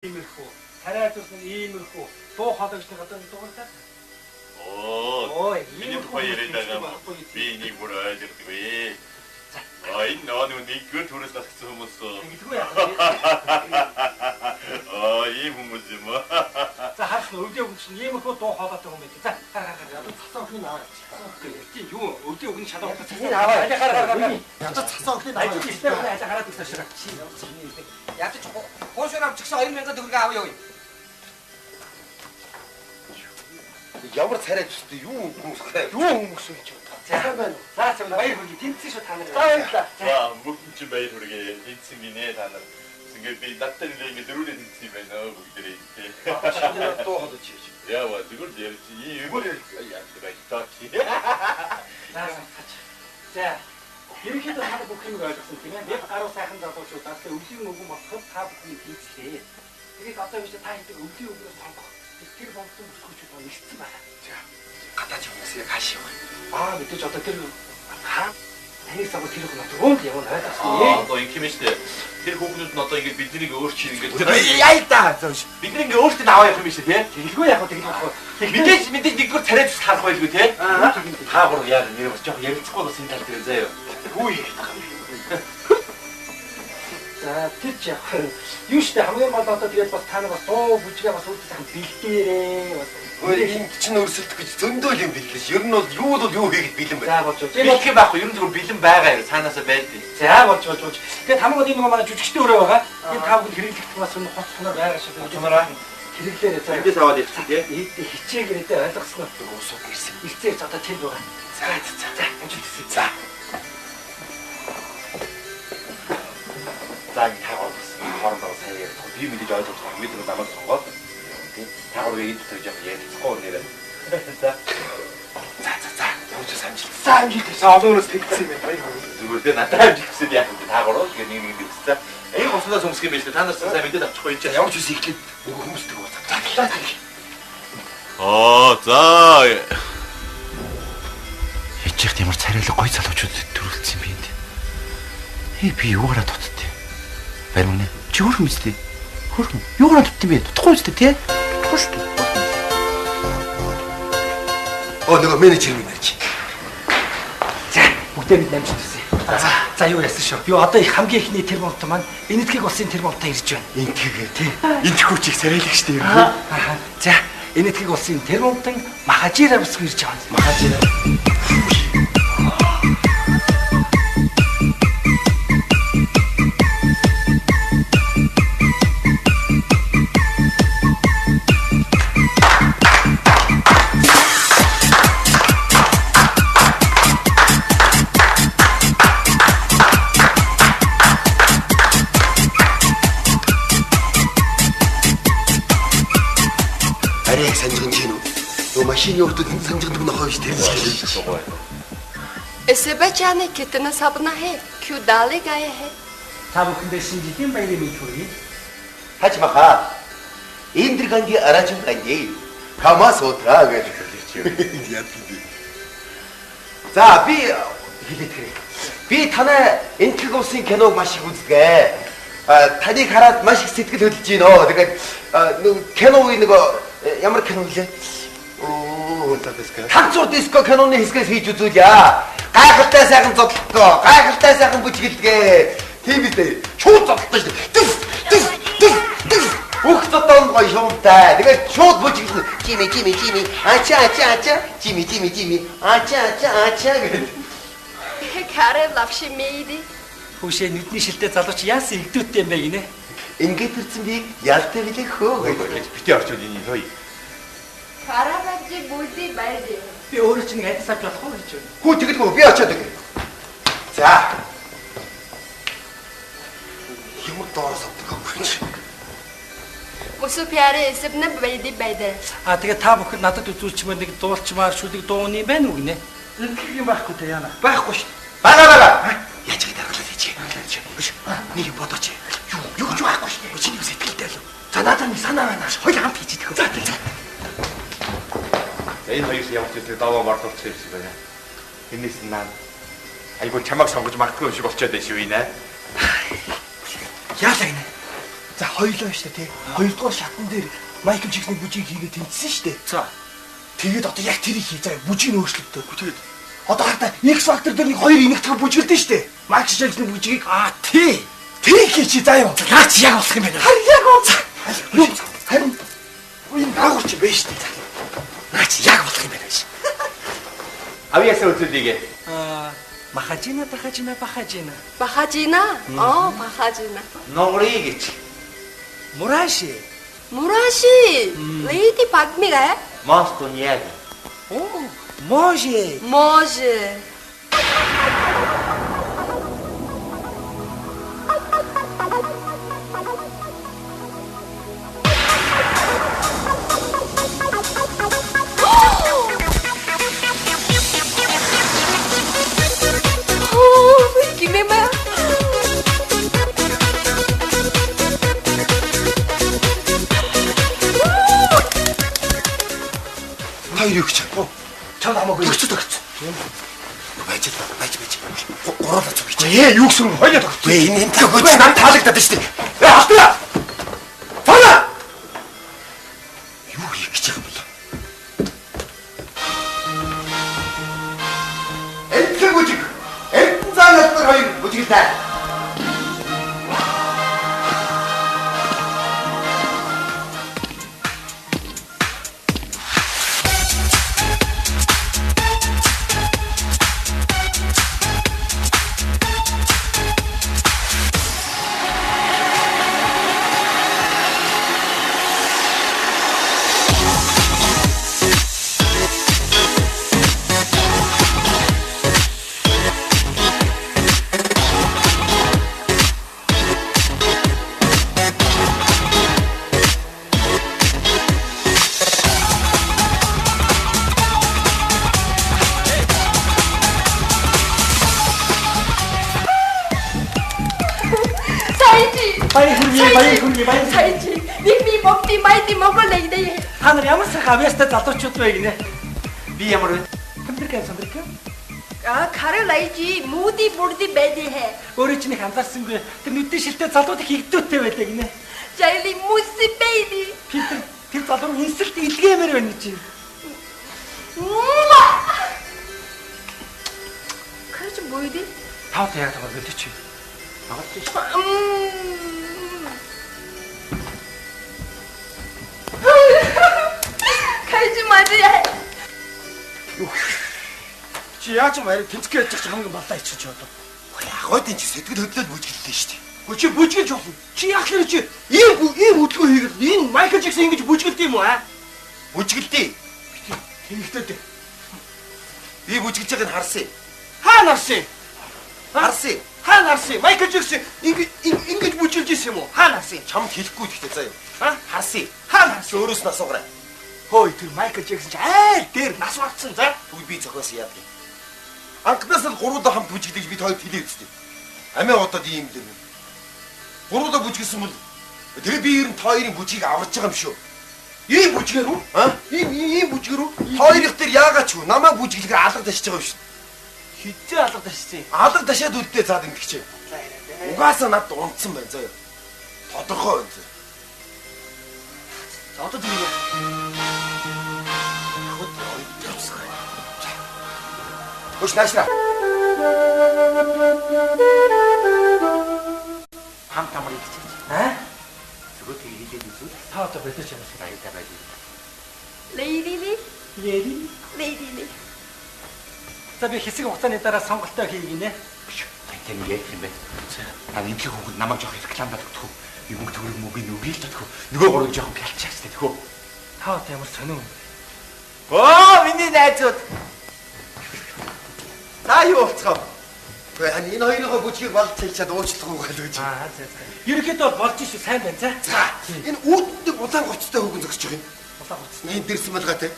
Иймэрхүү. Тариа тусны иймэрхүү. Дуу хоолойчны гадаа дуурайтай. Миний баяртай байгаа. Би энийг бүр ойлгодгүй. Энэ нөөний нэгдүгээр төрөөс татсан хүмүүс. Ингэдэггүй яа. Ийм хүмүүс юм аа. За харсан өвдөө өгч иймэрхүү дуу хоолойтой хүмүүс. За гараа. Цацаа өхний аваа. Тийм юу өвдөө өгний шалгах цацаа. Аваа. Гараа. Цацаа өхний аваа. Эсвэл аль гараад ирсэн ширээ. Ядаж хоошоор авчихсан 2000 төгрөг авъя юу? Ямар царайч шүү юу хүмүүсхээ. Юу хүмүүс юм чи? За байна. За чам баяр хүргэе. Тэнцсэн шүү та нар. За баярлалаа. За бүгд чи баяр хүргэе. Тэнцсэн гинэ та нар. Ингээд би надтай нэг дөрүлээ тэнцсэн юм байна бүгдээрээ. Шинэ дуу хоолой чи. Яа, зүгээр ярьж ийм юм яа таа чи. За. Ерөнхийдөө та бүх юм ойлгосон тийм ээ. Яг гаруй сайхан залуучуудаас өвлийн өвгөн болоход та бүхний тэнцлээ. Тэгээд одоо биш та хэдэг өвлийн өвгөөс сонгох. Тэр болтон бүсгүүчүүд байна нэгдсэн байна. За. Гадаач хүмүүс яг хааш юм. Мэдээж одоо тэр таны сав тэр хүн руунд явна ойлгосон. Одоо ингэ юм шүү дээ. Тэр хүүхнүүд нь одоо ингэ биднийг өөрчилж ингэ Яй да. бид нэг ингэ өөртөө аваа явах юм шүү дээ. Тэгэлгүй яг тэгэл болох. Мэдээж нэгдүгээр царайч харах байлгүй те. Та гур яа нэр бас жоох ярилцахгүй бас энэ тал дээр заяа. Хүү яриад байгаа юм. За тэр ч яг юу штэ хамгийн гол одоо тэгээд бас та нар бас дуу бүжгээ бас үүдсэн бэлдээрээ бас Энэ чинь өрсөлдөх гэж зөндөөл юм билээ. Ер нь бол юу хийгээд бэлэн За байна. болж байна. Бэлэх юм байхгүй. Ер нь зүгээр бэлэн байгаа юм. Цаанаасаа байдгийг. За болж. Тэгээд хамгийн гол энэ манай жүжигчтэй өрөө байгаа. Энэ тав хүн хэрэглэх бас энэ хоц хоноор байгаа шиг. Чамаараа хэрэглээрээ за. эндээс аваад ирчих тий. Хичээгээрээ ойлгосноо. Уусууд ирсэн. Ирцээж одоо тэр байгаа. За. Амжилт. За. За энэ таагаад хоорондоо сайн яриад. Би мэдээж ойлгохгүй. Мэдээ намайг сонгоод тий. Таагаар энэ дотор жоох ярихгүй нэрээ. За. Явж самжилт. Самжилт. Олоноос тэгсэн юм байна. Зүгээр дээ надад амжилт гэсэн яах вэ? Таагаар тэгээд нэг гэсэн. Энэ хослоос өмсөх юм биш үү? Та нар сайн мэдээд авчихгүй юм чинь. Ямар ч үс ихлээд нөгөө хүмүүстэй уулзах. За. Хичээх ямар царайлаг гой залуучууд төрүүлсэн юм бэ энд. Би юугаараа дутдээ. Баримна. Чи хөрх мэстэй. Хөрх. Юугаараа дутдээ бэ? Дутхгүй шүү дээ, тий? Дутхгүй шүү дээ. Нөгөө менежер минь чи. За бүгдээ бид амжилт хүсье. За юу яасан шүү. Би одоо их хамгийн ихний тэр монт маань энэтхэг улсын тэр монтоо ирж байна. Энтхэг тий. Энтхүү чиг царайлаг штэ юм. За энэтхэг улсын тэр монтон махажир авсг ирж байгаа. Махажир. Машины өвдөд санжигдаг нохой ш тэрс. ऐसे बचाने कितना सपना है क्यों डाले गए हैं Та бүхэндээ шинжилгээ баярын мэд хүргэе. Хажмаха. Индрганги арачин ганди. Хамас утраа гэж хэлж байна. За би хэлээд хэрэг. Би танай энтхэг улсын киног маш их үздэг. Таныг хараад маш их сэтгэл хөдлөж байна. Тэгээд киноны нөгөө ямар кино вэ? Танцуур диско киноны хэсгээс хийж үзүүлье. Гайхалтай сайхан зодлоо, гайхалтай сайхан бүжгэлгээ. Тийм үү? Шууд зодлоо шүү дээ. Бүх зодон гоё шуумтай. Тэгээд шууд бүжгэлнэ. Жими. Ача. Жими. Ача гэдэг. खारे लक्ष्य मेरी Хүүшээ нүдний шилтэй залууч яасан игдүүттэй юм бэ гинэ? Ингээд ирсэн би ялтай билээ хөө. Бити орчууд энэ хөөе. खारा बच्चे बोलती बैठ गए Би өөрөө чинь айдас авч болох уу гэж байна. Хүү тэгэлгүй би очиод өгье. За. Ямар доос авдаг вэ? मुझसे प्यारे सब न बैठी बैठे Тэгээд та бүхэн надад үзүүлчмээр нэг дуулчмаар шүлэг дууны байна уу гинэ? Энтхэг юм байхгүй та яана. Байхгүй шүү. Бага. Яаж ингэ даргалаа хийчих. Нэг юм бодооч. Юу ч байхгүй шүү. Чиний сэтгэлтэй л. За надад нэг санаа байна. Хоёул хамт хийж идэх. За. Энэ хоёрс явж ирсэн даваа мартуулчих юм байна. Энэс наа. Айгуу чамайг сонгож магтгүй юм шиг болчиход байна шүү инэ. Яалаа гинэ. За хоёулаа шүү дээ тий. Хоёрдугаар шатн дээр Майкл Джексоны бүжийг хийгээд тэмцсэн шүү дээ. За. Тэгээд одоо яг тэрийг хийж байгаа бүжийг өөрчлөлтөө. Тэгээд одоо хартаа X Factor дээр нэг хоёр энэгтгэн бүжгэлдэн шүү дээ. Майкл Джексоны бүжгийг Тий. тэрийг хийчих заа юу. Наач яг болох юм байна. Харин яг уу. Харин энэ даагууч байж шүү дээ. Наач яг болох юм байна ш. Авьяасаа үзүүлээгээ. Махажина, бахажина. Бахажина? Оо, бахажина. Нонгорыг гэж. Мураши. Мураши. Леди Падмига? Мостон яг. Оо, може. Може. Кимема? Хоёр юу гэж. Чам хамаагүй. Төгч. Байж. Гурлаа зүг гэж. Ээ юу гэсэн хоёлоо тогт. Вэ энэ төгч нам таалагдаад шүү дээ. Халтаа. Фана. Юу хийх гэж байгаа юм бэ? Энтэг бүжиг. Энтэн цаанаас хоёр бүжиглээ. Сайжи. Нэг бопти майди монгол нэгдээ. Та нар ямар сайхан авьяастай залуучууд вэ гинэ? Би ямар вэ? Самбирка. Каралайжи муди бурди бэди хэ. Өөрөө ч нэг анзаарсангүй. Тэр нүдэн шилтэй залууд их игдүүтэй байдаг гинэ. Жайли муси бэйби. Тэр залуу инсэлт илгээмээр байна чи. Кэж бойди? Тав яг таа гэдэг чи. Кэж мадия. Чи яаж маяг тэнцэх гэж хамгийн балаа ичиж одоо. Яг энэ чи сэтгэл хөдлөлд бүжгэллээ шүү дээ. Гү чи бүжгэлж болно. Чи яг л чи ийм хөдөлгөөн хийгээд энэ Майкл Джексон ингэж бүжгэлдэг юм уу аа? Бүжгэлдээ. Тэнхтэй. Би бүжгэлж байгааг нь харсан. Хаа нарсан? Харсан. Хаа нарсан? Майкл Джексон ингэж бүжгэлж ирсэн юм уу? Хаа нарсан? Чамд хэлэхгүй гэхдээ заа юу. Аа? Харсан. Хаа нарсан? Өөрөөс нь асуугаарай. Хөөе тэр Майкл Джексон ч айл дээр нас барцсан за. Түг би зохиос яадаг. Анхнаас нь гурвуулаа хамт бүжгэлж бид хоёр хэлээ үстэй. Амиа удаад ийм л юм. Гурвуулаа бүжгэлсэн бол тэгээ би ер нь хоёрын бүжгийг аварж байгаа юм шүү. Ийм бүжгээр үү? Аа? Ийм бүжгээр үү? Хоёрын дээр яагаад ч юу? Намаа бүжгэлгээр алга ташиж байгаа юм шүү. Хитээ алга ташсан. Алга ташаад үлдээ цаад ингэчээ. Угаасаа надад унтсан байна заа юу. Тодорхой байна. За одоо тийм. Өш наашра. Хамт амар идэж. Аа? Зүгээр тэгээ хийгээд үзвэл Та одоо бодож байгаа юм. баяртай байж. Лейди. За би хэсэг хугацааны дараа сонголтоо хийгийнэ. Тэр нэг яг юм байна. Аа энэ хүүхэд намайг жоох реклам бодогдох уу? Юм төгрөг мөгийг нүгэл чадах уу? Нөгөө гурыг жоох пялчаач тэ тхөө. Та одоо ямар сонин юм. Оо миний найзууд. Та юу болцгоо? Гэхдээ энэ хоёрын бүжгийг болж чийчаад уучлах уу гэж. За. Ерөнхийдөө бол болж шүү сайн байна за. За энэ үүддэг улаан гоцтой хүүхэн зогсож байгаа юм. Улаан гоц. Ийм дэрсэн малгай те.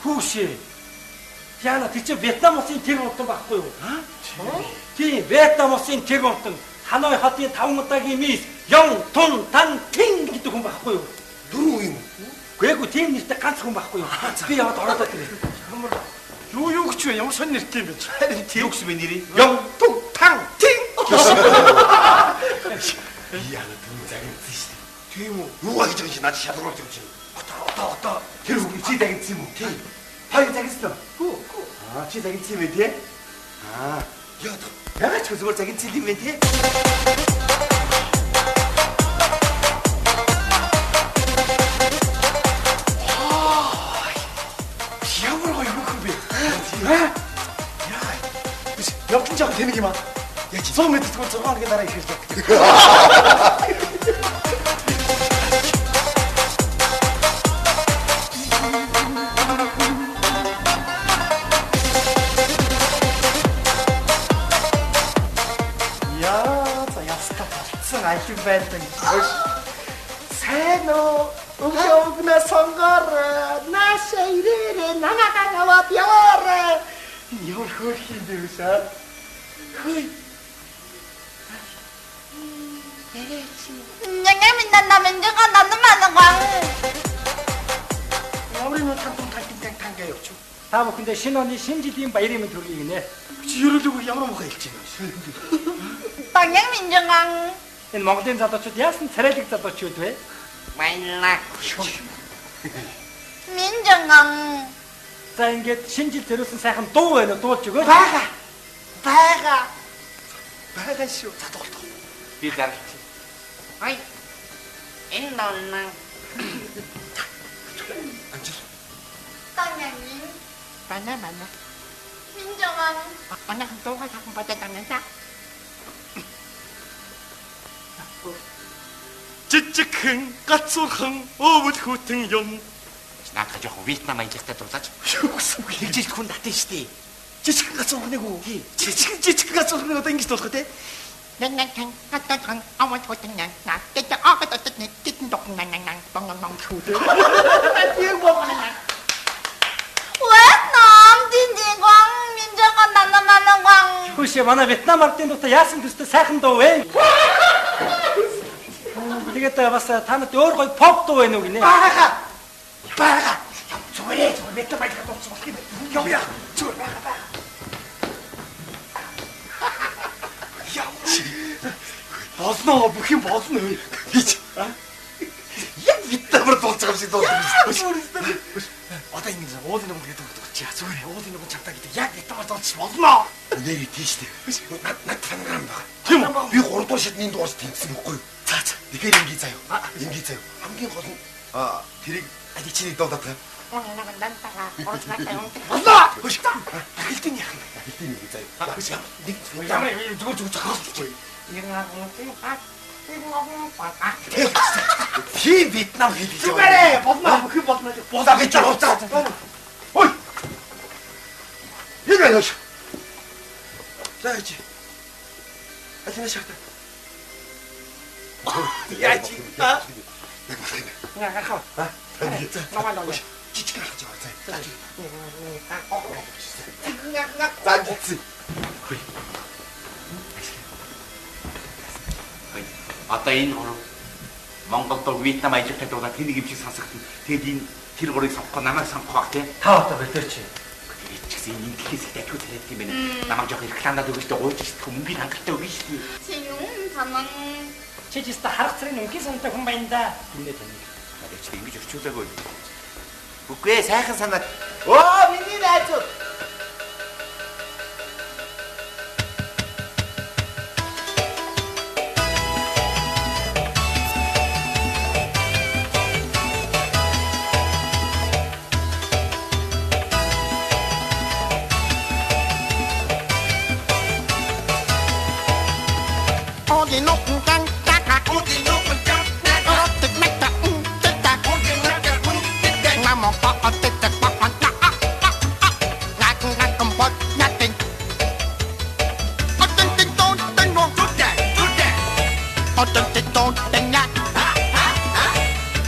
Хүүшээ. Яна тэр чинь Вьетнам улсын тэр унтан байхгүй юу? Тийм, Вьетнам улсын тэр унтан. Ханой хотын 5 удаагийн мис Ён Тун Тан Тин гэдэг хүн байхгүй юу? Дөрөв юм. Гээгүй тийм нэртэй ганц хүн байхгүй юу? Би яваад ороод ирээ. Юу гэж вэ? Ямар сонь нэртэй юм бэ? Харин тийм үгс бэ нэрий? Ён Тун Тан Тин. Яа, түн загнасан шүү дээ. Тийм үү? Юугаа гэж байгаа чи надад шалгуулж байгаа чи. Одоо Тэр үг чи загинсан юм уу? Тийм. Хоёр загинсан уу? Гүү. Чи загинсан юм бэ тий? Яагаад ч зүгээр загинсан юм бэ тий? ямар гоё юм бэ? Явтан жаа тэнэг юм аа. Яаж 100 м тэгвэл 6 хоногийн дараа ирэх гэж. 아주 밴드 새노 우겨우나 선거라 나샤 이래래 나나가와 벼라 이걸 훨씬 들으셔 헐 냥냥이 난나면 내가 나는 많은 거야 우리는 탕통 탈띵탕 탄가요 다 뭐 근데 신혼이 신지디인 바 이름이 들리네. 지르려고 양으로 먹어야 할지 방향 민정강 Энэ Монголын залуучууд яасан царайлаг залуучууд вэ? майна 민정강 За ингээд шинэ жил төрүүлсэн сайхан дуу байна уу? Дуулж өгөө. 바가 빨간시오 자동도 Би гарч. 아이 인도나 앉아 방향이 맞나 민정강 맞나 또가 자꾸 받아다면서 찌찌큰 까tsурхан өвөл хүтэн юм Нака жоохон Вьетнам аялалтай дуулаач. юусэн үг Хичээл хүн татсан шүү дээ. жижигхэн 까tsурхныг үү жижигхэн 까tsурхныг одоо ингэж болох тий 냥냥냥 까딱한 아무 것도 나 때때 아가도 때때 띠든 독 냥냥냥 뻥뻥뻥 추드 왜남 진진광 민정강 나는 많은 광 Хөөш манай Вьетнам ардын дуутай яасан төстэй сайхан дуу вэ? Тэгээд бас танад өөр гоё pop дуу байна уу гинэ? 바가 저래 저 몇대 많이 갖다 없어 여기야 저 바가 босноо бүх юм босно гэж яг витамин дуулж байгаа шиг дуулж одоо ингэ уулын юм гэдэг чи зүгээр уулын юм чамтаа гэдэг яг витамин дуулж болно нэр тийш дээ. Над фанаграм баг. Тийм үү? Би 3 дугаар шатны дугаарс тэнцсэн үгүй юу? за Тэгэхээр ингээ заяа. Ингээ заяа. Хамгийн гол нь тэрийг ади чиний дуулаад байгаа. 오늘 나간 난다가 오르스나까요 болно дахилтын яах юм Хэлтийн ингээ заяа. нэг ямар зүгээр зохиос Тийм Вьетнам хэл гэж. зүгээрээ болно бүх юм болно Буулаа гэж байгаа. Ой. Хин байна ш. Заач. Ажина шахта. яач Яхаа. намаа Жижиг гаргаж байгаа заяа. за гисэн. Одоо энэ гурав Монголд Вьетнам аялалтай дуулаад тэнийг юм шиг сонсогдсон. Тэгэд энэ тэр гурыг сонгох намайг сонгох бах тий. Та одоо бэлдэрч. Тэгээд ч гэсэн энэ дэлхийс их дахиуд хэлээд юм байна. Намайг жоох рекламадад өгөөжтэй гуйж ирсэн мөнгөний хангалттай өгнө шүү дээ. 지용 가망 Чи жиста харах царийн үнгийн сантай хүн байна да. Гинэ тань. Тэгээд ч ингэж орчуулаагүй. Үгүй ээ сайхан санаад. миний найзууд 어디 높은 땅다가 어디 높은 땅다가 어떻게 낙다 뜻다 어디 낙다 뜻다 나 먹어 어떻게 뻑뻑 나끔 벗 나땡 어떤 뜻도 땡고 어떤 뜻도 땡냐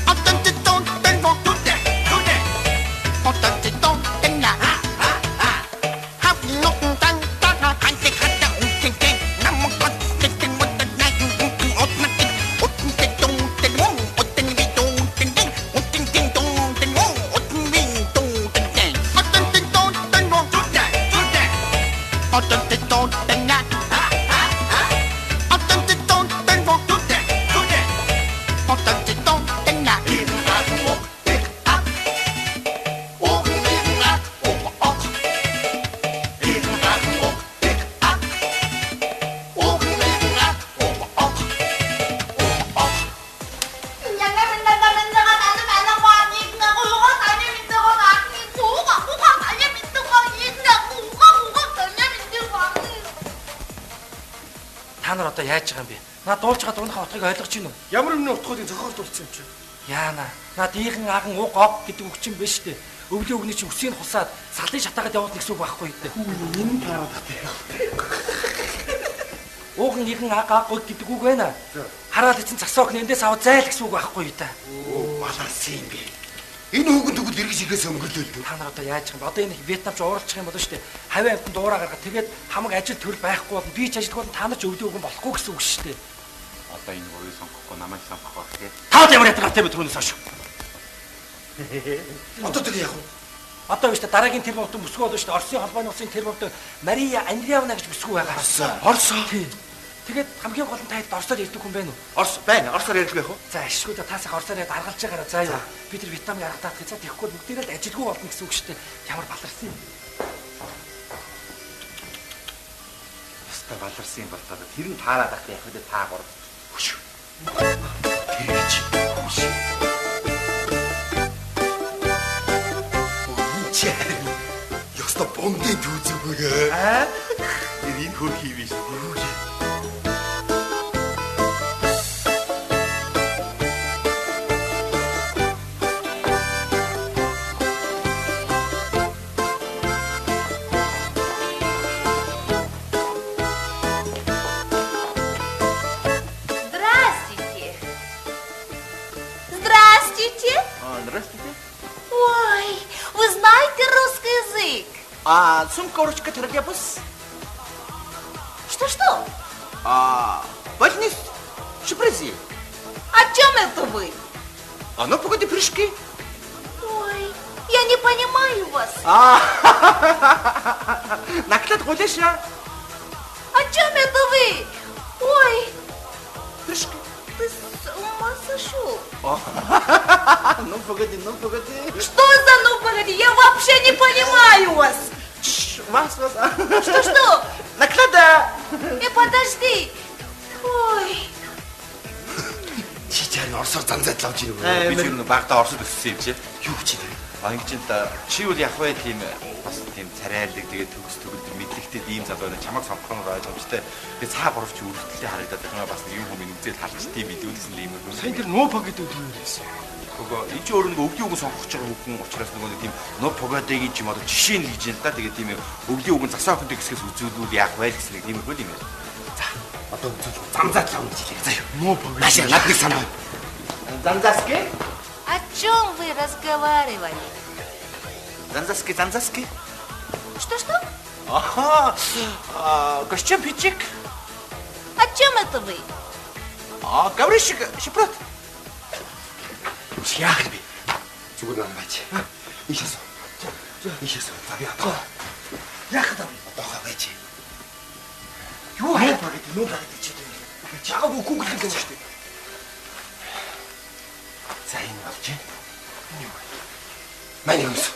어떤 뜻도 땡고 어떤 뜻도 땡냐 하기 높은 땅다가 간직한다 웅탱탱 나 먹어 어떤 뜻도 땡냐 어떤 뜻도 땡고 어떤 뜻 одоо яаж байгаа юм бэ? Наа дуулж байгаа дуунахаа утгыг ойлгож байна уу? Ямар нэгэн утгуудын зохиолдуулсан юм чи. Яана. Наад ийхэн аган уг ог гэдэг үг чинь биш үү? Өвлийн өгний чинь үсгийг хусаад салын шатаагаад явуулна гэсэн үг байхгүй үү? Энэ таараад байна. Ууган ийхэн аг гэдэг үг байна. Хараад эцэн засаок нэндээс аваад зайл гэсэн үг байхгүй юу та? Баланс юм бэ. Энэ хүүхэн тэгвэл эргэж ирэхээс өнгөрлөө. Та нар одоо яаж юм бэ? Одоо энэ Вьетнамч ууралчих юм болоо шүү дээ. Хавийн амтнд дуураа гаргаад тэгээд хамаг ажил төрөл байхгүй бол би ч ажилтгууд та нар ч өвлийн өгөн болохгүй гэсэн үг шүү дээ. Одоо энэ гурыг сонгохгүй намайг сонгох байх тийм. Таад ямар ятгаар тийм түрүүнээс хойш. Одоо тэг яах вэ? Одоо биш дараагийн тэрмовт бүсгүй болоо шүү дээ. Оросын холбооны улсын тэрмовт Мария Андреевна гэж бүсгүй байгаа. Орсоо. Тийм. Тэгээд хамгийн гол нь таад Оросоор ярьдаг хүн байна уу? Орс байна. Орсоор ярьдаг яах вэ? За ашиггүй та сайхан Оросоор яриад аргалж байгаараа заа юу. Би тэр Вьетнамын аргатаад за тэгэхгүй бүгдээрээ л ажилгүй болно гэсэн үг шүү дээ. Ямар баларсан юм. Яста баларсан юм бол та тэр нь таараад ах яах вэ та гур. Тэгэж. Яста бомдын түүзүүгээ. Энэ хөр хийвээ шүү. Сумка, ручка, троллейбус. Что? Больниц, сюрпризи. О чем это вы? Ну, погоди, прыжки. Ой, я не понимаю вас. Наклад гуляша. О чем это вы? Ой. Прыжки. Ты с ума сошел? Ну, погоди. Что за ну погоди? Я вообще не понимаю вас. Вас. Что? Наклада. Подожди. Ой. Чи Орсоор занзаад лавж ирв. Би ч юм багтаа Оросд өссөн юм чи. Юу чи вэ? Ингэж энэ чи үл яг бай тийм бас тийм царайлаг тэгээд төгс төгөлдөр мэдлэгтэй ийм залуу нэг чамаг сонгох нь ойлгомжтой. Тэгээд цаа боровч өрөвдөлтэй харагдаад байгаа бас нэг юм хүмүүс үзээд харж тийм видеодсэн л юм уу. Сайн тэр нөө погоди үү гэсэн. Нөгөө энэ ч өөр нэг өвлийн үгэн сонгох гэж байгаа хүн учраас нөгөө нэг тийм нөө погодигийн ч юм одоо жишээ нь гэж юм да. Тэгээд тийм өвлийн үгэн засаа охинтой гэсгээс үзүүлвэл яг бай гэсэн нэг тийм хөл юм байна. За одоо үзүүл замзаад лавж ирээ. За юу. Нөө погоди. Наашаа над нэг санаа. Занзаски? О чем вы разговаривали? Занзаски. Что? Ага. Костюм пичик. О чем это вы? Гаврищик, шипрот. Яах вэ? Зүгээр нам бач. Ийшээс. За би одоо. Яах вэ? Одоо байж. Юу хайх вэ? Нөө багт чи. Чагаа бүхэн гэх юм шүү дээ. За энэ болж байна. Юу вэ? Манай өмс.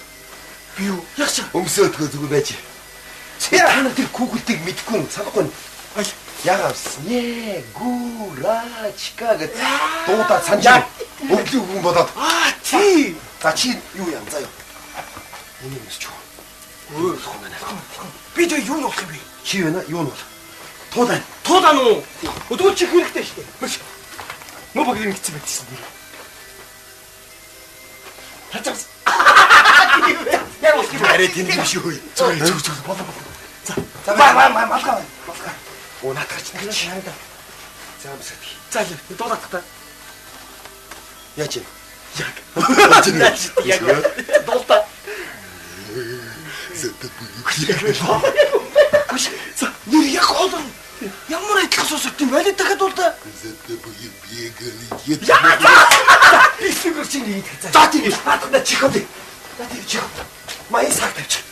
Би юу? Ягч. Өмсөөдгөө зүгээр байж. Та нар тэр кугүлтийг мэдгүй санахгүй. Яагаас нэ гурачка гэж дуудаад санаж өвлийн хүн болоод Тий. за чи юу яам заа юу. Энэ юмс ч юу. Би тэр юу нөх юм бэ? Чи вэ наа юу нь бол? Туудан уу? Өдгөө чих хэрэгтэй шүү дээ. Нөө погоди ингэсэн байсан нэр. Хацаас. Яг уу арай тэнд биш үү. Зүг болоо. За малхаа. Оо натгач нэг чи хараа. За амсаад. За л дуудах та. Яач юм? Яг. Дуулта. За нүр яг олон. Ямар адилхан сонсогд юм бэ? Дахиад дуулта. Би сигэр чинь нэг хийж. За тийм. Хатна чиход. За тийм чиход. Маяг саг тавьчих.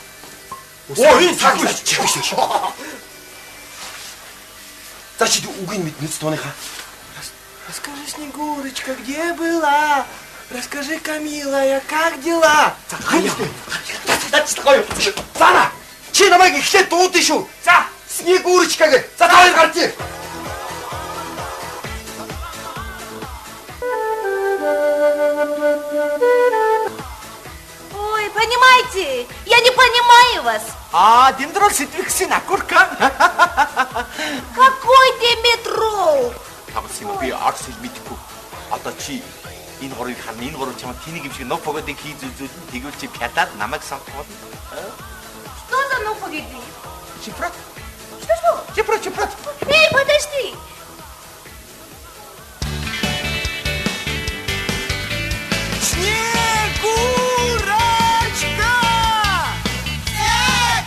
Оо энэ цаг биш. Чихвэш. За чи үгийн мэднэс тооныхаа. Расскажи, Снегурочка, где была? Расскажи, Камилая, как дела? За хаяа. Гоё. За чи намайг ихлээр дуудсан шүү. За Снегурочка гэ. За та хоёр гарч ир. Ой, понимаете, я Я не понимаю вас. Диндрол сэтвиксэн акурка. Какой ты метро? Тамсим би арс мэдгүй. Одоо чи энэ хорыг харна, энэ гурав чамд тэнийг юм шиг нов погодыг хийж үзүүлэн тэгвэл чи пядаад намайг сонгох болно. Что за ну погоди? Чипрат. Что? Чипрат. Эй, подожди. Снегурочка!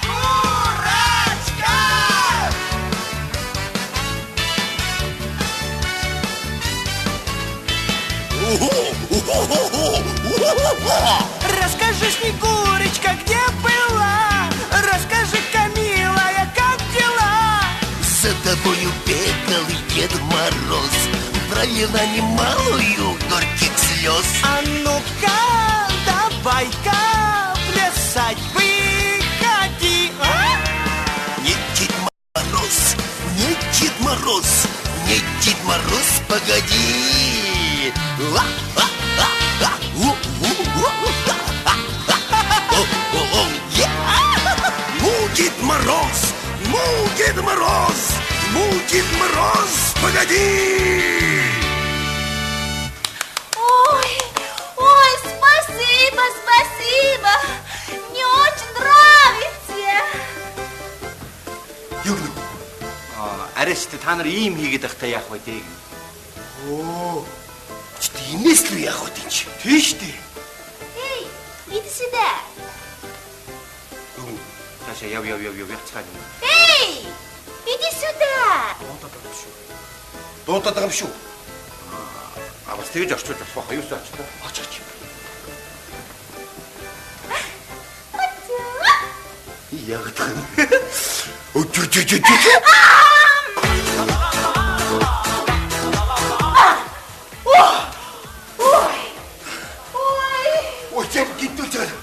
Снегурочка! Расскажи, Снегурочка, где была? Расскажи-ка, милая, как дела? За тобою бегал Дед Мороз, пролила немалую горьких слез. А ну-ка, давай-ка плясать выходи, а? Не Дед Мороз, не Дед Мороз, не Дед Мороз, погоди. Дед Мороз, Дед Мороз, Дед Мороз, погоди! Ой, спасибо. Мне очень нравится. Югну. Арайч та нар ийм хийгээд байхдаа яах вэ дээ? Чи тиймээс л яах вэ тийч? Тийш дээ. Эй, иди сюда. Таша яв яцгаана. Эй, иди сюда. Дуудаад байгаа юм шүү. Бас тэгж орчуулж болох байх. Юу ч очтой. Оч. Яг таг. Өчөчөчөч. Ой, яг гинтүүлж байгаа.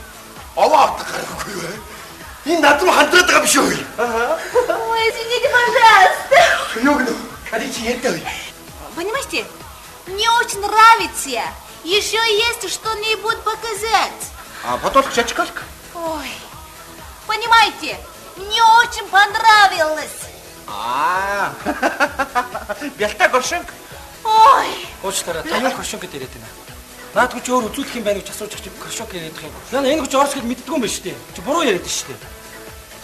Аваа авдаг гарахгүй юу? Энэ над руу хандраад байгаа юм шүү. Ой, извините, пожалуйста. Югну. Кадичи яттай. Понимаете, мне очень нравится. Еще есть что-нибудь показать. Подолк чачкалк. Ой, понимаете, мне очень понравилось. Бялтаа горшинг. Ой. Уучлаарай. Та юу коршок гэдэг яриад байна. Наад хүч өөр үзүүлэх юм байна гэж асууж чих чи коршок яриад байгаа юм. Яна энэ хүч орос гэж мэддгүй юм байна шүү дээ. Чи буруу яриад байна шүү дээ.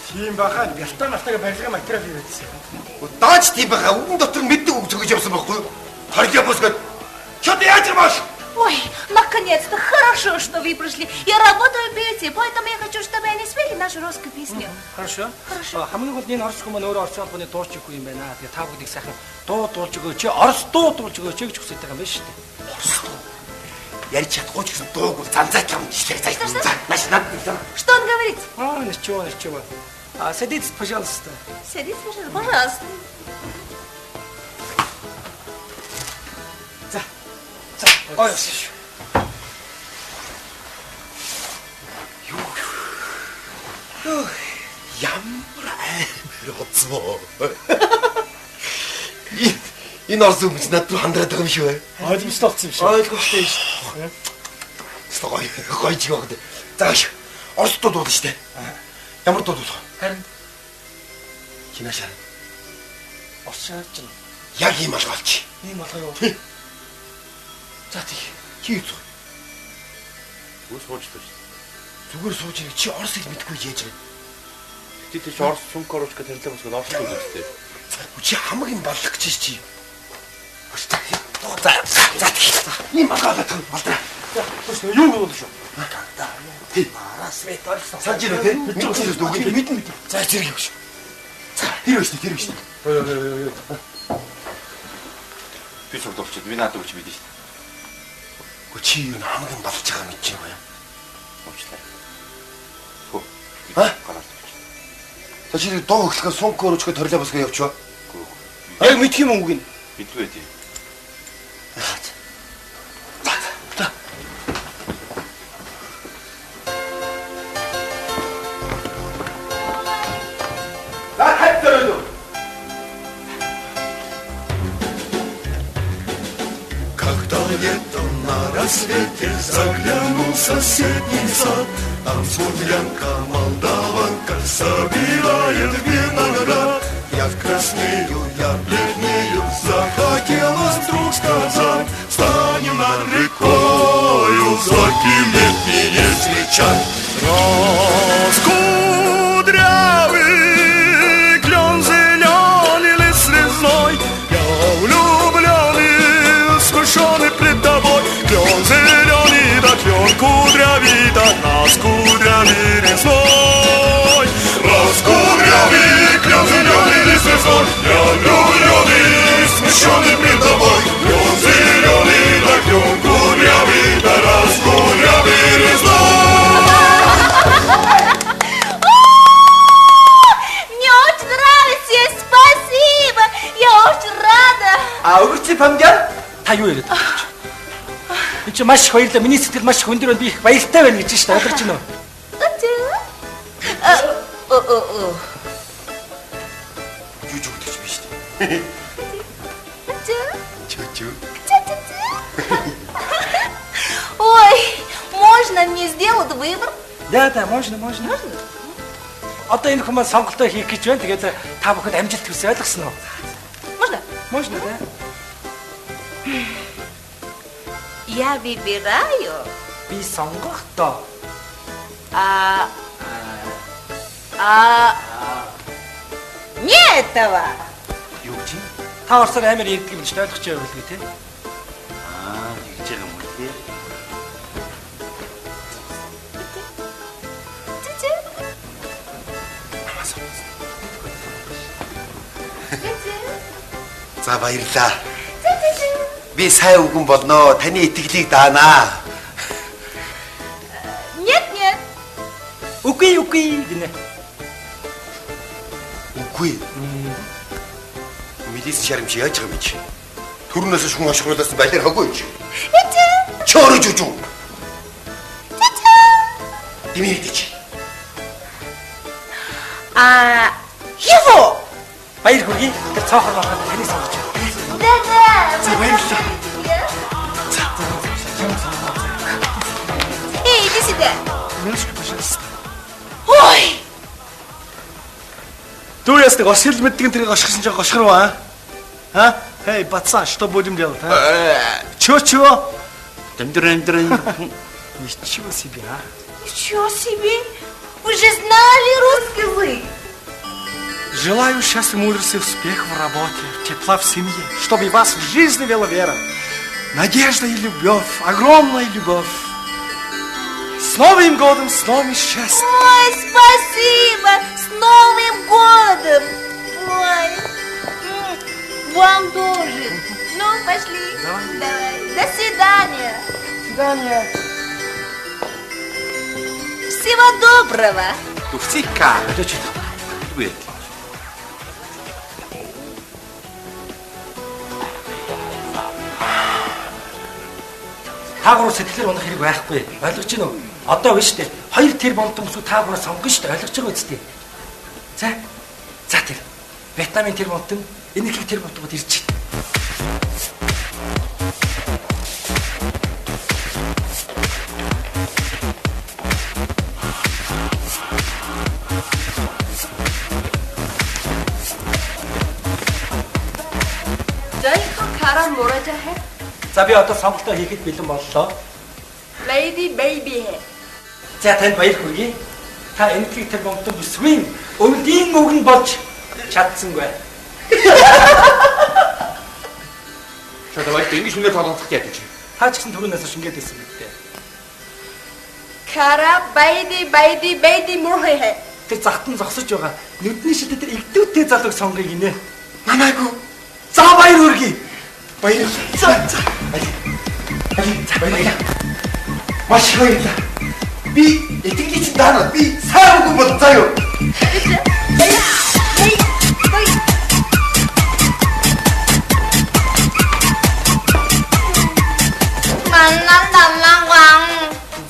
Тийм бахаа бялтаа барилгын материал хийвэжсэн. Даач тийм байгаа. Үгэн дотор мэддэг үг зөгөж явсан байхгүй юу? Харьяа босгоод. Чад яаж маш? Ой, наконец-то, хорошо, что вы пришли. Я работаю в биоте, поэтому я хочу, чтобы они спели нашу русскую песню. Хорошо. Хамгийн гол энэ орос хүмүүс өөрөө орос холбооны дуурчгүй юм байна. Тэгээ та бүгдийг сайхан дуу дуулж өгөөч. Орос дуу дуулж өгөөч гэж хүсэж байгаа юм байна шүү дээ. Орос дуу. Ярьж чадахгүй ч гэсэн дууг занзаач юм шиг цааш. Маш над. Что он говорит? Ничего. Садитесь, пожалуйста. Садитесь, пожалуйста. Ой, ямар роцоо. Энэ орос хүмүүс над руу хандраад байгаа юм шүү. Ойлгомжтой болсон юм шиг. Ойлгомжтой шүү. Гойж яваад. Зааш. Орос дуу дуулна штэ. Ямар дуу дуулах? Харин Кинашаа. орсооч нь Яг ийм алгаалч. ийм болгоо юу? За тий. Чи юу? Үс хуучтай шүү. Зүгээр сууж ирэх чи орос хэл мэдгүй яаж вэ? Тэд чи орос сүнкорочка танилцах босгоод орсон юм үстэй. Чи хамаг юм баллагч чи. За. Ийм алгаалаад болдраа. Юу гоо шүү. Санаж ирэх те? Мэдчихсэн үү? Мэдэн. За зэрэг юу шүү. За тэр биш. Би ч болчиход би надад өгч мэдэн шүү. Чи юу хамаг юм болж байгаа мэдэж байгаа юм. Уучлаарай. За чи доо хөглөхөө сункорочко торлоо босгоо явчихва. Яг мэдх юм үг нь. Мэдгүй дээ. За. Когда летом на рассвете Заглянул в соседний сад, там смуглянка молдаванка собирает виноград. Я краснею, я бледнею, захотелось вдруг сказать: станем над рекою, зоркий летние встречать. Раскудрявый клен зеленый лес резной, я влюбленный, смущенный пред тобой. Клен зеленый, да клен кудрявый, да нас кудрявый резной. Раскудрявый клен зеленый лес резной, я влюбленный, смущенный пред тобой. Клен зеленый, да клен кудрявый, да нас кудрявый резной. А өгөрчи памгяр та юу яриад байна гэж. Би чи маш их баярлалаа. Миний сэтгэл маш их өндөр байна. Би их баяртай байна гэж шүү дээ. Ойлгож байна уу? Чүчүү гэж биш дээ. Чүчүү. Ой, можно мне сделать выбор? Да, можно. Одоо энэ хүмүүс сонголтоо хийх гэж байна. Тэгээд та бүхэнд амжилт хүсье, ойлгосноо? Можно, да? Я выбираю. Би сонгохдоо. Не этого. Юу гэж? Та орсоор амар ярьдаг юм чинь ойлгож байгаа байлгүй те? Тэгж байгаа юм уу те? За баярлаа. Би сайн үгэн болно. Таны итгэлийг даанаа. Нет. Үгүй гинэ. Үгүй. Милис шарм чи яаж байгаа юм чи? Төрнөөс шүн ашиглуулсан байлэр хаггүй чи. Чороо жужу. Димитич. Его. Баяр хүргэе. Тэр цаахар байхад таны сонгож байна. Да. За баярлалаа. Эй, иди сюда. Минуточку, пожалуйста. Ой. Ты ястый гошил мэддэг тэрийг гошгосон ч гошгор ба? А? Эй, пацан, что будем делать, а? Чего? Ничего себе, а? Ничего себе. Вы же знали русский язык. Желаю счастья, мудрости, успеха в работе, тепла в семье, чтобы вас в жизни вела вера, надежда и любовь, огромная любовь. С Новым годом, с новым счастьем! Ой, спасибо! С Новым годом! Ой, вам тоже. Ну, пошли. Давай. До свидания. До свидания. Всего доброго. Тувцика. Үгүй. Та гурав сэтгэлээр унах хэрэг байхгүй. Ойлгож байна уу? Одоо биш үү? 2 тэр болтон бүсгүй та гурав сонгоно шүү дээ. Ойлгож байгаа үстэй. За тэр. Вьетнамын тэр болтон, энэхийг тэр болтогод ирж байна. Кара муража है. За би одоо сонголтоо хийхэд бэлэн боллоо. Lady baby है. За танд баяр хүргэе. Та энэхийг тэр болтон бүсгүй өвлийн өгн болж чадсангүй. Давай ты ингэж үнээр тоглох яа гэж. Та ч гэсэн түрүүнээс шингээд байсан гэдэг. Кара baby мурхай है. Тэр захтан зогсож байгаа. Нүдний шилдэг тэр игдүүтэй залууг сонгоё гинэ. Манайгүй. За баяр хүргэе. Баяр. За. Баярлалаа. Маш баярлалаа. Би итгэж даана. Би сайн үгүй бол заяа.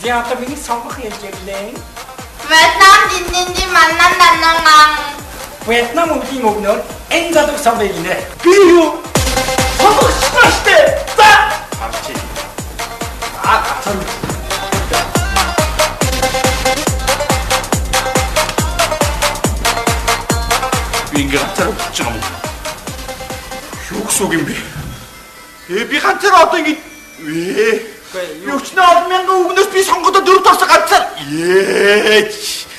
Я одоо миний сонгох юм гэлээ. Вьетнам динди маннанданнан. Вьетнам өвлийн өгнөөр энэ залууг сонгоё гинэ. Би юу? Сонгох шаштай. За. Авчи. Аа, ганцаараа болчих юм уу? Юу гэсэн үг юм бэ? Би ганцаараа одоо ингэ Юучнаа 1000 үгнээс би сонгодоо 4 тосоо ганцаар.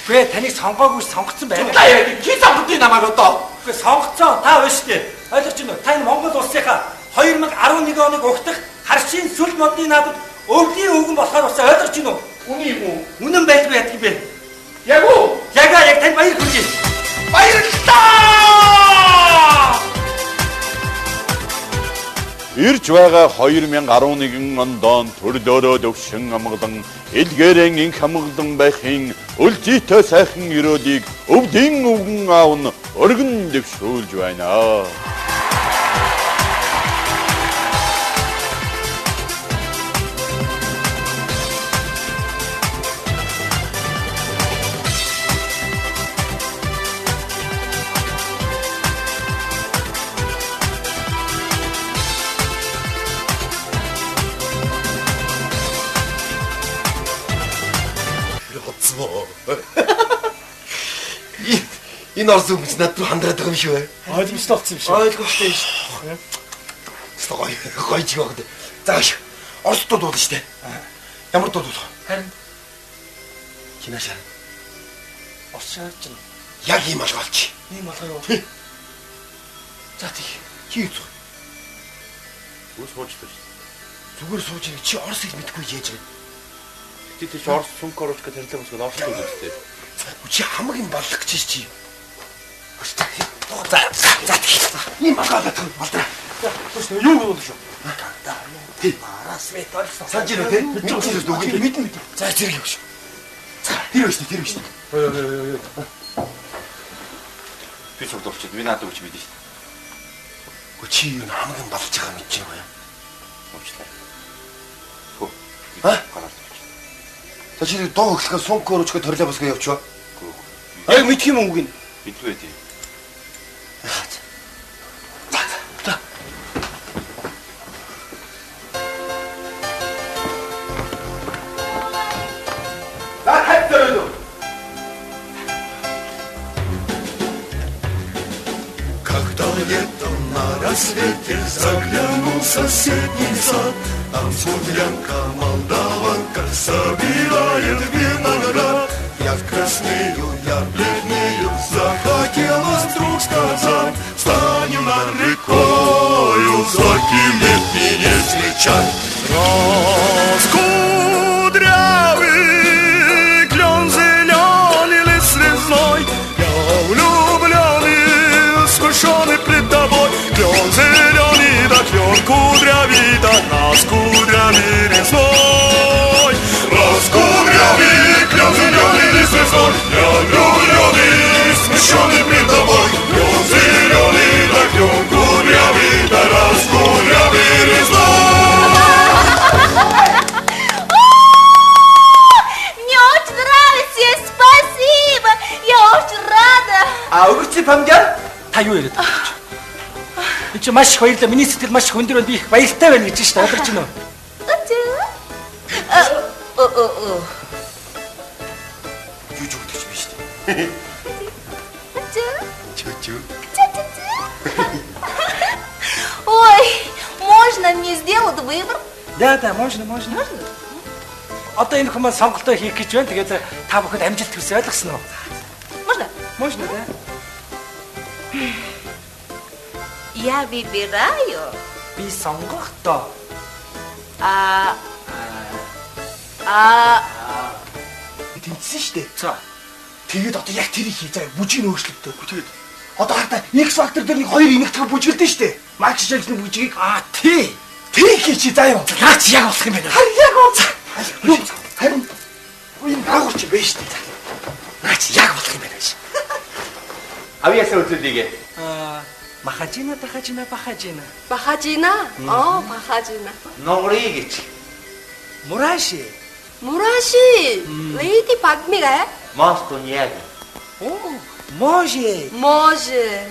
Гүй таныг сонгоогүй сонгоцсон байна. Та яа чи сонгодын намайг одоо. Гүй сонгоцсон та байна шүү дээ. Ойлгож байна уу? Та энэ Монгол улсынхаа 2011 оныг угтах харшийн сүл модны наадад өвлийн өвгөн болохоор усаа ойлгож байна уу? Үний юм уу? Үнэн байлгүй ядг юм бэ? Яг уу? Яг тань баяр хүргэе. Баярлалаа! Ирж байгаа 2011 онд төрлөөрөө төвшин амгалан элгээрэн инх амгалан байхын өлзийтэй сайхан өрөөлийг өвдийн өвгөн аав нь өргөн дэвшүүлж байна. Энэ орс өмч надад хандраад байгаа юм шүү. Ойлгомжтой болсон юм шиг. Ойлгомжтой шүү. Гой ч яг. Зааш. Орс дууд шүү дээ. Ямар дууд вэ? Харин Кинашаа. орс шаарч нь. Яг ийм алгаалч. Ийм болгоо юу? За тий. Хий зү. Үс хуучдаг шүү. Зүгээр сууж ирэх чи орсыг мэдгүй яаж вэ? Тэд чи орс сүнх оруулах гэж тарилаа босгоод орсон гэж үстэй. Чи хамаг юм баллах гэж чи. За. Ийм алгаалаад болдраа. Юу болов шүү? Тий. Араас мэт орсон. Санаж ирэх тий. Мэдчихээс дүгэн. Мэднэ. За зэрэг явш. За тэр биш. Би цогдолчод би надад өгч мэдэн шүү. Чи юу хамаг юм балж байгаа мэдэж байгаа юм. Уучлаа. Хөө. Гараад. За чи доо хөглөхөө сунк өрөөчгөө торлоо босгоо явчихва. Аа мэдх юм үг нь. Мэдгүй дээ. За. хайцаа. Когда летом на рассвете заглянул в соседний сад, а смуглянка молдаванка собирает виноград. Я в красную, я в бледную захотелось вдруг сказать: станем над рекою, зоркий летний не встречать. Раскудрявый клен зеленый лес резной, я влюбленный, смущенный пред тобой. Клен зеленый, да клен кудрявый, да нас кудрявый резной. Раскудрявый клен зеленый лес резной, я влюбленный, смущенный пред тобой. Клен зеленый, да клен кудрявый, да нас кудрявый резной. А өгч памгяр та юу яриад байгаа юм? Би ч маш их баярлалаа. Миний сэтгэл маш их өндөр байна. Би их баяртай байна гэж шүү дээ. Ойлгож байна уу? Жүжигдэж биш шүү. Чу-чу. Ой, можно мне сделать выбор? Да, можно. Одоо энэ хүмүүс сонголтоо хийх гэж байна. Тэгээд та бүхэнд амжилт хүсье, ойлгосноо? Можно, да? Я выбираю. Би сонгохдоо. Тэнцсэн шүү дээ. За. Тэгээд одоо яг тэрийг хий. За бүжиг өөрчлөлтөө. Тэгээд одоо хата X factor дээр нэг хоёр энэгтгэх бүжгэлдэн шүү дээ. Max Jackson бүжгийг Тий хий чи заа юу. наач яг болох юм байна. Яг уу. Харин энэ агуулч байж шүү дээ. Наач яг болох юм байна. Авьяасаа үзүүлээгээ. Бахажина. Бахажина? Бахажина. Нонгорыг ич. Мураши. Леди Пагмига? Мастуньяг. Може.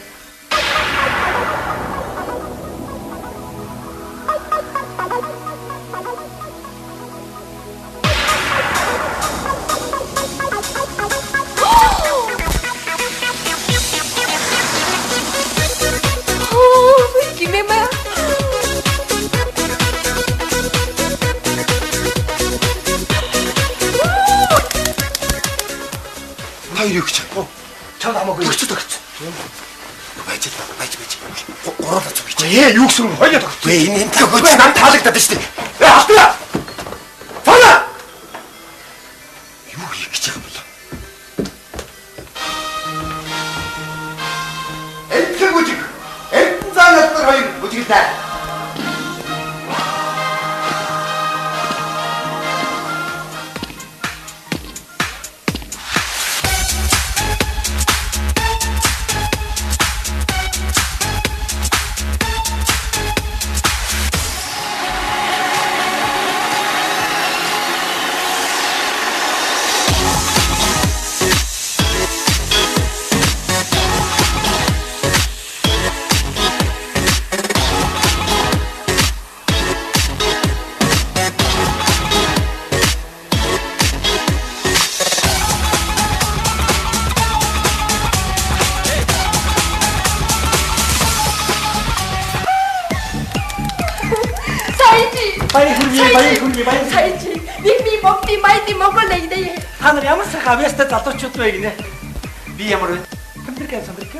хоёр юу гэж. Чамд хамаагүй. Төгч. Байж. Гурван цуг гэж. Юу гэсэн үг хоёул төгч. Энэ төгч нам таалагдаад шүү дээ. Автаа. Фана. Юу хийх гэж байгаа юм бол? Энтэг. Энцаанаас хоёр бүжгэлтэй. Сайжи, би мопти майди моголей дээ. Та нар ямар сайхан авьяастай залуучууд вэ гинэ? Би ямар вэ? Компьютер сандрик.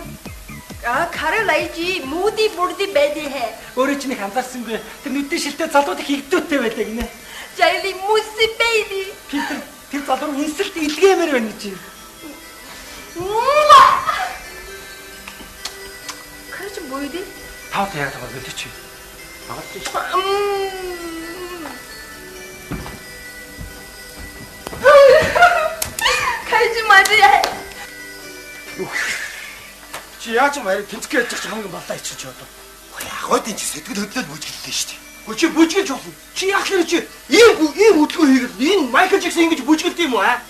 Каролайжи, муди бурди бэдэ хэ. Өөрөө чинь их анзаарсангүй. Тэр нүдний шилтэй залууд их игдүүтэй байлаа гинэ. Жайли муси бэйби. Тэр залуу инсэлт илгээмээр байна чи. Кэж бойди? Тав яг таа бэлдэж чи. Агаарч. Кэж мадэ. Чи яаж юм харин тэнцэх гэж хамгийн балаа ичиж одоо. Яг энэ чи сэтгэл хөдлөл бүжгэллээ шүү дээ. Гү чи бүжгэлж болно. Чи яах вэ чи? Ийм хөдөлгөөн хийгээд энэ Майкл Джексон ингэж бүжгэлд юм уу аа?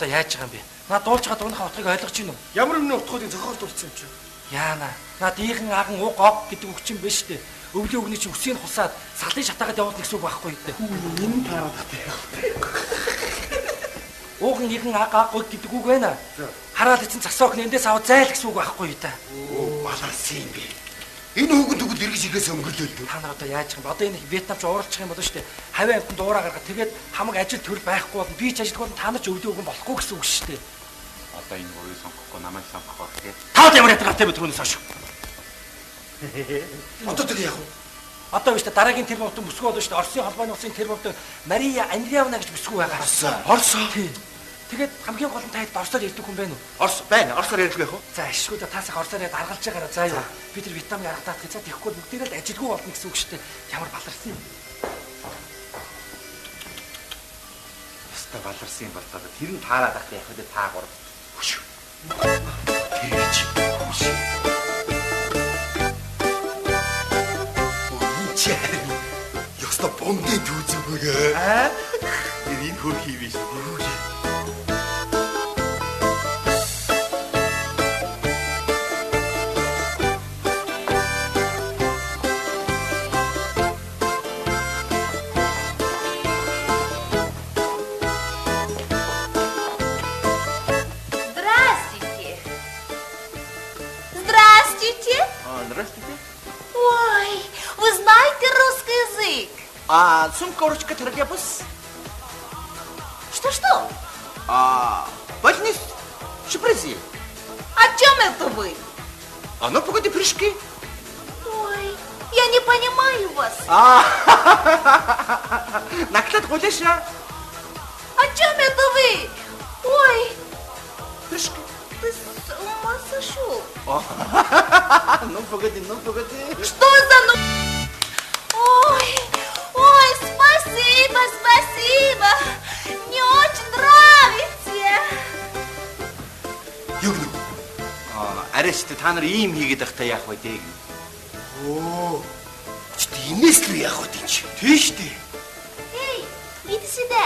Яаж байгаа юм бэ? Наа дуулж байгаа дуунахаа утгыг ойлгож байна уу? Ямар нэгэн утгуудыг зохиолдуулсан юм чи. Яана. Наад ийхэн аган уг ог гэдэг үг чинь биш үү? Өвлийн өгний чинь өсгийг хусаад салын шатаагаад явуулна гэсэн үг байхгүй дээ. Энэ таарадахтай. Ууган ийхэн аг гэдэг үг байна. Хараал эцэн засоог нэндээс аваад зайл гэсэн үг байхгүй юу та? Баланс юм бэ. Энэ хүүгэн тэгвэл эргэж ирэхээс өнгөрлөө. Та нар одоо яаж юм? Одоо энэ Вьетнамч ууралчих юм болоо шүү дээ. Хавийн амтанд уураа гаргаад тэгээд хамаг ажил төрөл байхгүй бол би ч ажилтгүй бол та нар ч өвлийн өгөн болохгүй гэсэн үг шүү дээ. Одоо энэ хоёрыг сонгохгүй намайг сонгох тий. Таад ямар ятгатай бэ түүнээс хойш. Одоо тэг яах вэ? Одоо биш дараагийн тэр бомтон бүсгүй болоо шүү дээ. Оросын холбооны улсын тэр бомтон Мария Андреевна гэж бүсгүй байгаа. Орос. Тий. Тэгээд хамгийн гол нь таад орсоор ярьдаг хүн байна уу? Орос байна. Орсоор ярьдаг байх уу? За ашгүй да таасах орсоор яд аргалж байгаараа заа юу. Би тэр витамин аргатаад гэж тэгэхгүй бүгдээрээ л ажилгүй болно гэсэн үг шүү дээ. Ямар баларсан юм. Өстө баларсан юм болцоо. Тэр нь таараад ахтай яг хөдөө таа гур. Хүш. Тэрч. Хүш. Очи. Ёсто бомдын түүзүүгээ. Аа? Энэ хөр хийвэж. Сумка, ручка, троллейбус. Что? Больниц, сюрпризы. О чем это вы? Ну, погоди, прыжки. Ой, я не понимаю вас. Наклад гуляша. О чем это вы? Ой. Прыжки. Ты с ума сошел? Ну, погоди. Что за ну... Ой. та нар ийм хийгээд байхдаа яах вэ дээ? Оо. Чи тиймээс л яах вэ тийм чи? Тийш дээ. Эй, иди сюда.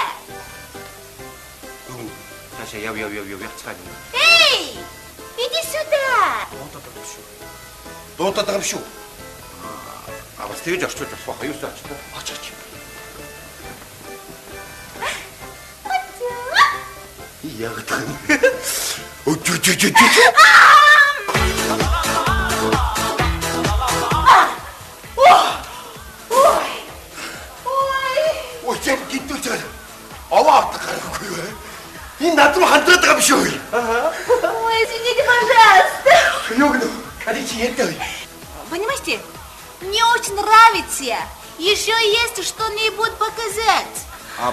Таша яв яцгаа. Эй, иди сюда. Дуудаад байгаа юм шүү. Бас тэгж орчуулж болох байх. Юусаа очлоо. Оч. Яг гэх юм. Өчөчөчөч. Ой, яг гинтүүл цаа. Аваа авдаг гарахгүй юу? Энэ надад хандраад байгаа юм шүү. Ой, извините, пожалуйста. Юу гэнэ? Кади чи яттай. Понимаете, мне очень нравится. Еще есть что-нибудь показать.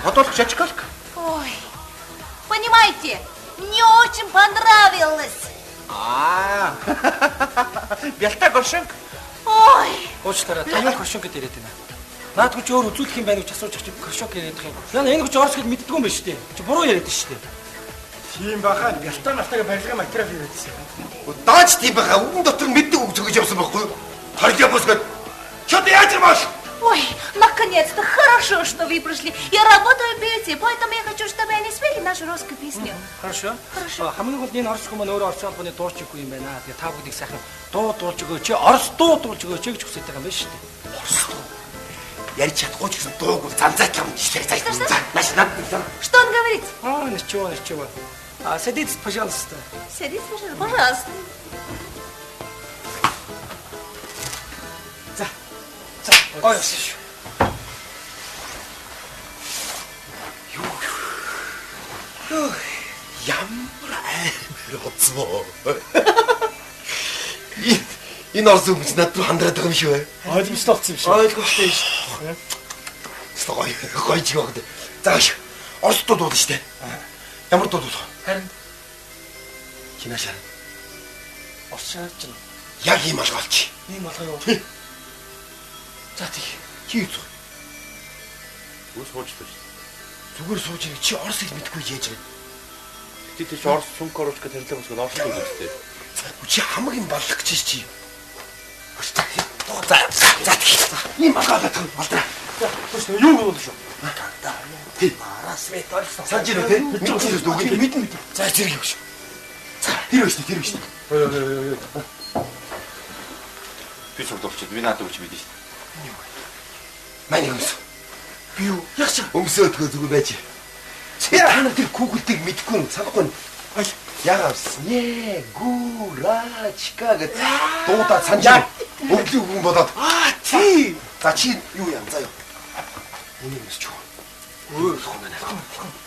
Подолк чачкалк. Ой, понимаете, мне очень понравилось. Бялтаа горшинг. Ой. Уучлаарай. Та юу коршонк гэдэг яриад байна? Наадгүй ч өөр үзүүлэх юм байна гэж асууж чи коршонк яриад байгаа юм. Яна энэ хүч орос гэж мэддгүй юм байна шүү дээ. Чи буруу яриад шүү дээ. Тийм баха. Бялтаа барилгын материал хийгээдсэн. Даач тийм байгаа. Үгэн дотор мэддэг үг зөгөж явсан байхгүй юу? Харьяа босгоод. Чот яаж маш? Ой, наконец-то хорошо, что вы пришли. Я работаю в бьюти, поэтому я хочу, чтобы они спели нашу русскую песню. Хорошо. Хамгийн гол энэ орос хүмүүс маань өөрөө орос албаны дуурчгүй юм байна. Тэгээ та бүгдийг сайхан дуу дуулж өгөө. Чи орос дуу дуулж өгөө. Чи гэж хүсэж байгаа юм байна шүү дээ. Орос дуу. Ярьж чадахгүй ч гэсэн дууг бол занзаач юм чи цааш. Маш над. Что он говорит? Ничего. Садитесь, пожалуйста. Садитесь, пожалуйста. Ой, ямар амар оцоо. Энэ орс хүмүүс надад хандраад байгаа юм шүү. Ойлгомжтой болсон юм шиг. Ойлгомжтой шүү. Гой ч яг. Зааш. Орс дуу дуулна штэ. Ямар дуу дуулах? Харин Кинашаа. орс шаарч байна. Яг ийм алгаалч. Ийм болгоо юу? За тий. Чи юу? Үс хуучтай шүү. Зүгээр сууж ирэх чи орсыг мэдгүй яаж вэ? Тэд чи орс сүнк оруулах гэж тарилаа босгоод орсон юм шүү дээ. Чи хамаг юм баллах гэж чи. За. Ийм алгаалаад болдраа. Юу болов шүү? Марас мэт орсон. Санж ирээ те. Мэдэн. За зэрэг явш. За тэр биш. Би цогдолчод би наадад үуч мэдэн шүү. Манай хүмүүс. Би юу? Яаш. Өмсөөдгөө зүгээр байж. Чи та нар тэр Google-ийг мэдгүй юм санахгүй. Ягаад снегурачка гэдэг дуудаад санаж өглөө хүн болоод тий. За чи юу яам заяа. Энийг мэсч юу. Өөр л хоноо.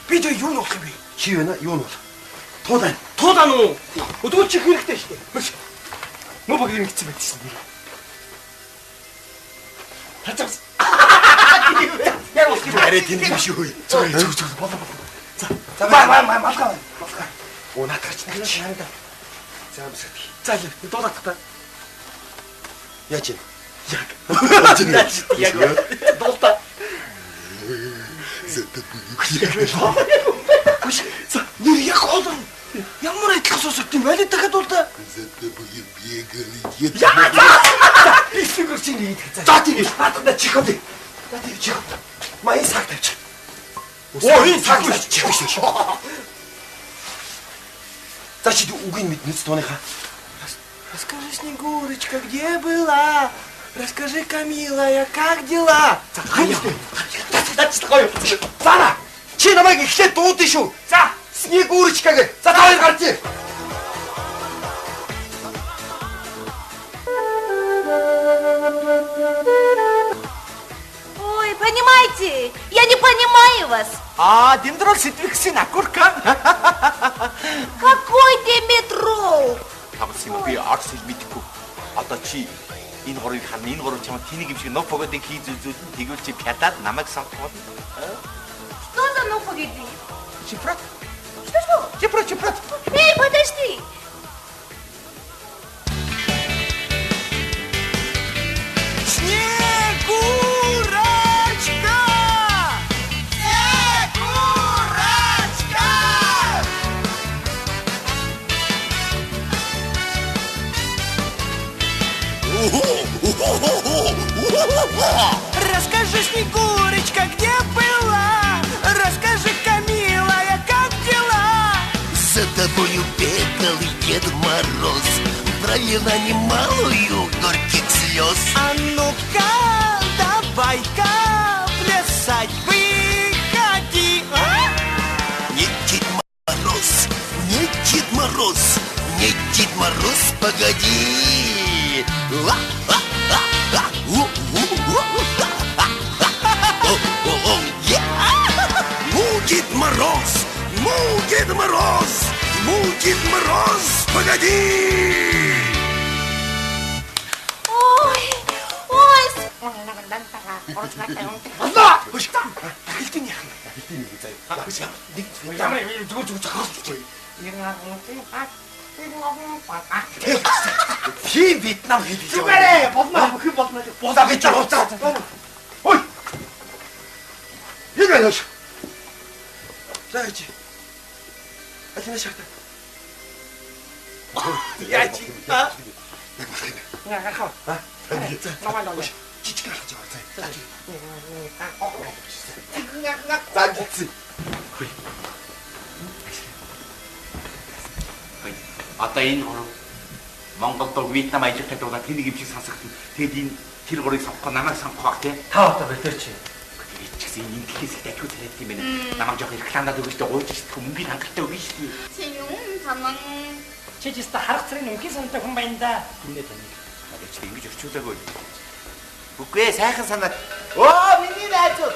Би тэр юу нөх юм бэ? Чи юу нэ? Юу нэ? Туудан уу? Өдөөчих хэрэгтэй шүү дээ. Нөө баг ингэсэн байдсан нэр. Хацаас. Яг үгүй арай тийм юм шүү. Зүг болоо. За малгай. Унаад гарч нэг чи. За амсгад. За л дуудах та. Яаж юм? Яг дуулта. За нэр яг олон. Ямар айдлах сонсогд юм байли дахиад дуулта. Эсвэл чи нэг идэх. За тийм. Хатна чихөө. За тийм чихөө. Маяг саг тавьчих. Оо энэ цаг биш. Чихөө. За чи үгийн мэднэс тооныхаа. Расскажи, Снегурочка, где была? Расскажи, Камилая, как дела? За чи намайг эхлээд дуудсан шүү. За Снегурочка гэ. За та хоёр гарч ир. Ой, понимаете, я не понимаю вас. Димдрол ситвиксин акурка. Какой ты метро? Тамс юм би арс мэдгүй. Одоо чи энэ горыг хана энэ горыг чамд тэнийг юм шиг нов погодыг хийж үзүүлэн тэгвэл чи пядаад намайг сонгоод. Что за ну погоди? Чипрат. Что? Чипрат. Эй, подожди. Снегурочка! Снегурочка! Расскажи, Снегурочка, где была? Расскажи-ка, милая, как дела? За тобою бегал Дед Мороз, пролила немалую горьких слез. А ну-ка, давай-ка плясать выходи, а? Не Дед Мороз, не Дед Мороз, не Дед Мороз, погоди. Ну, Дед Мороз, ну, Дед Мороз, ну, Дед Мороз, погоди. Ой, ой. Боллоо. Хэлтийн яах юм? Ямар юм зүг зохиолч. Хин Вьетнам хэлж байгаа. Зүгээрээ болно бүх юм болно. Болоо гэж байгаа. Ой. Юу яаш? Заач. Алина шахта. Яач. А? Яа хаа. А? Намаа жижиг гаргаж байгаа. За гитсэн. Хүй. Одоо энэ гурав Монголд Вьетнам ажилтнууд байгаа тэнийг юм шиг сонсогдсон. Тэгэд энэ тэр гурыг сонгох намайг сонгох баг тий. Та одоо бэлдэрч. Тэгээд ч гэсэн энэ дэлхээс их дахиуд царайд юм байна. Намайг жоох рекламадад өгөөстэй гуйж ирсэн мөнгөний хангалттай өгнө шүү дээ. Чи юм таман. Чи ч яста харах царийн үнхийн санаатай хүн байна да. Гүнээ тань. Тэгээд ч ингэж орчуулаагүй. Үгүй ээ сайхан санаад. Оо миний найзууд.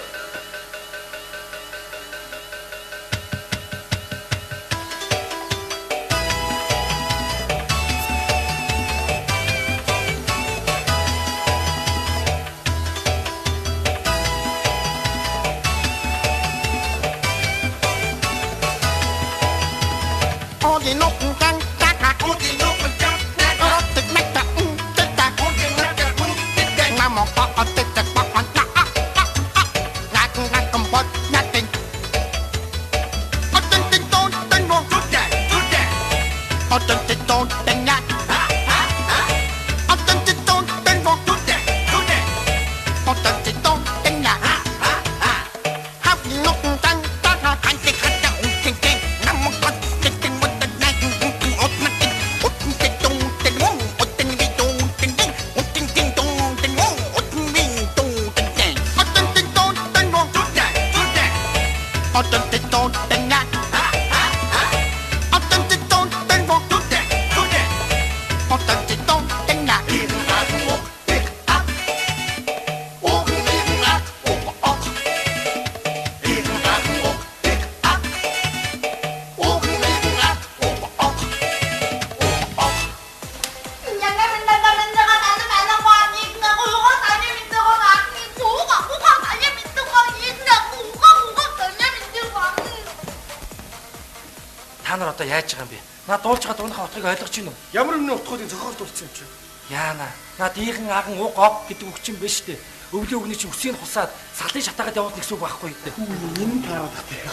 Ойлгож байна уу? Ямар нэгэн утгуудыг зохиолдуулсан юм чи. Яана. Наад ийхэн аган уг ог гэдэг үг чинь биш үү? Өвлийн өгний чинь үсгийг хусаад салын шатаагаад явуулна гэсэн үг байхгүй дээ. Энэ таараад тээ.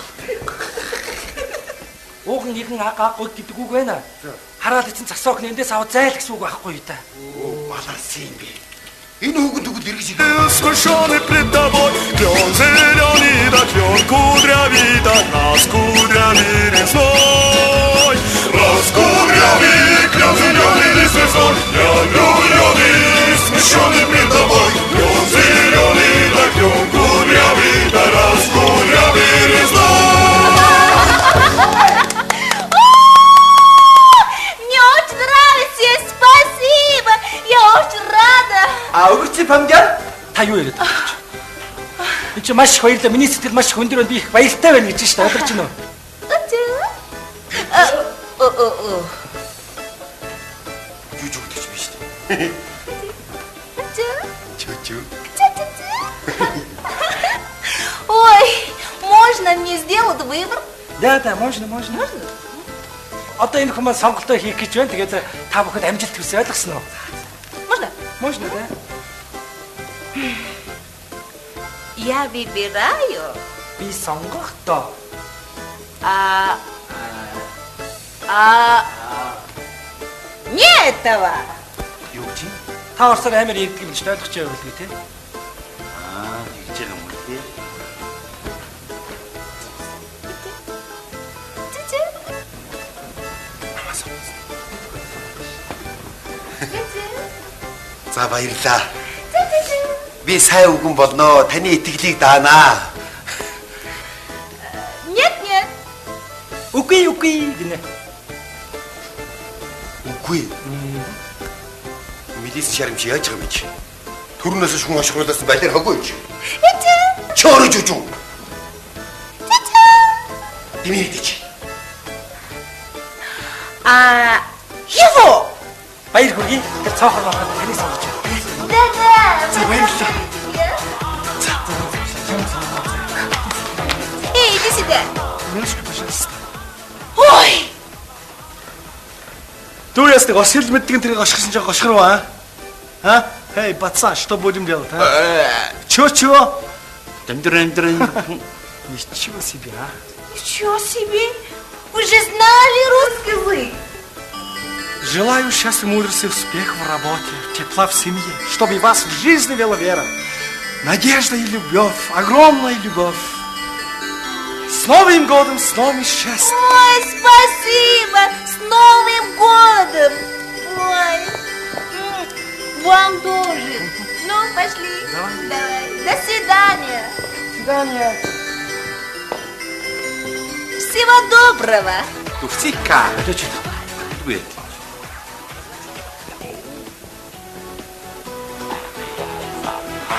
Ууган ийхэн аг гэдэг үг байна. Хараал эцэн засоог нэндээс аваад зайл гэсэн үг байхгүй юу та? Оо, баланс юм бэ. Энэ үгэн төгөл эргэж ирэх. Искушенный пред тобой, клен зеленый да клен кудрявый да нас кудрявый резной. Нас кудрявый, клен зеленый лист резной. Я влюбленный, смущенный пред тобой, клен зеленый да клен кудрявый да нас кудрявый резной. Мне очень нравится, спасибо, я очень рада. А өгөрчи памгяр та юу яриад байгаа юм? Би ч маш их баярлалаа. Миний сэтгэл маш их өндөр байна. Би их баяртай байна гэж байна. Ойлгож байна уу? Жүжигдэж биш үү? Чу-чу. Ой, можно мне сделать выбор? Да, можно. Можно? Одоо энэ хүмүүс сонголтоо хийх гэж байна. Тэгээд та бүхэнд амжилт хүсье. Ойлгосноо? Можно, да? Я выбираю. Би сонгохдоо. Не этого. Юу чи? Та орсоор амар ярьдаг юм ч ойлгож байгаа үлээ те. Аа, тэгж байгаа юм уу тий? За баярлаа. Би сайн үгэн болно. Таны итгэлийг даанаа. Нет, нет. Үгүй гинэ. Үгүй. Милис шарамч яаж байгаа юм чи? Төрнөөс шүн ашиглуулсан балер хаггүй чи. Чорож үжүү. Димидич. Его! Баяр хүргэе. Тэр цаохор болоод таны сонгож байна. Да-да. За баярлалаа. Эй, иди сюда. Минуточку, пожалуйста. Ой! Ты ястыг осгил мэддэг тэрийг ошгосон жоо гошгор ба. А? Эй, пацан, что будем делать, а? Чё? Ничего себе, а? Ничего себе! Вы же знали русский язык. Желаю счастья, мудрости, успеха в работе, тепла в семье, чтобы вас в жизни вела вера, надежда и любовь, огромная любовь. С Новым годом, с новым счастьем! Ой, спасибо! С Новым годом! Ой, вам тоже. Ну, пошли. Давай. До свидания. До свидания. Всего доброго. Төвцийг ка. Өдөөч. Үгүй.